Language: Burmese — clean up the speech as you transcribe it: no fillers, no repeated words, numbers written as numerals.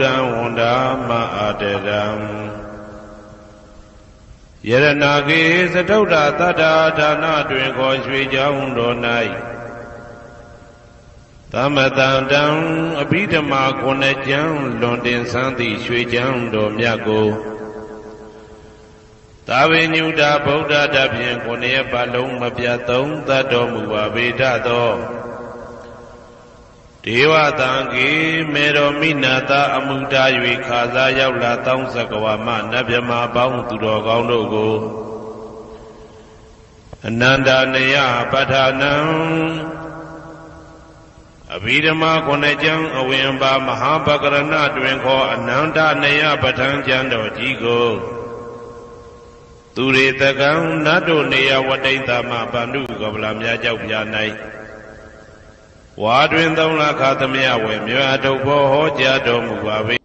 တံဝန္ဒာမအာတရံယရနာကေသတုဒ္ဓသတ္တာဒါနတွင်ခေါ်ရွှေကြောင်းတော်၌သမတံတံအဘိဓမ္မာခုနှစ်ကျမ်းလွန်တင်ဆန်းသည့်ရွှေကြောင်းတော်မြတ်ကိုသာဝေညုတာဗုဒ္ဓတဖြင့်ခုနှစ်ပတ်လုံးမပြတ်သုံးသတ်တော်မူပါဗေဒသောဒေဝတံကေမေတော်မိနာတာအမှုတာ၍ခါစားရောက်လာတောင်းစကဝါမနတ်မြမာပေါင်းသူတော်ကောင်းတို့ကိုအနန္တနယပဋ္ဌာနံအဘိဓမ္မာခုနှစ်ကျမ်းအဝင်ပါမဟာပကရဏတွင်ခေါ်အနန္တနယပဋ္ဌာန်းကျမ်းတော်ကြီးကိုသူရေတကံနတ်တို့နေယဝတိတမဗန္ဓုကပလာများကြောက်ပြ၌ဝါတွင်3 လခသမယဝေမြေအထုပ်ဘောဟောကြားတော်မူပါဗေ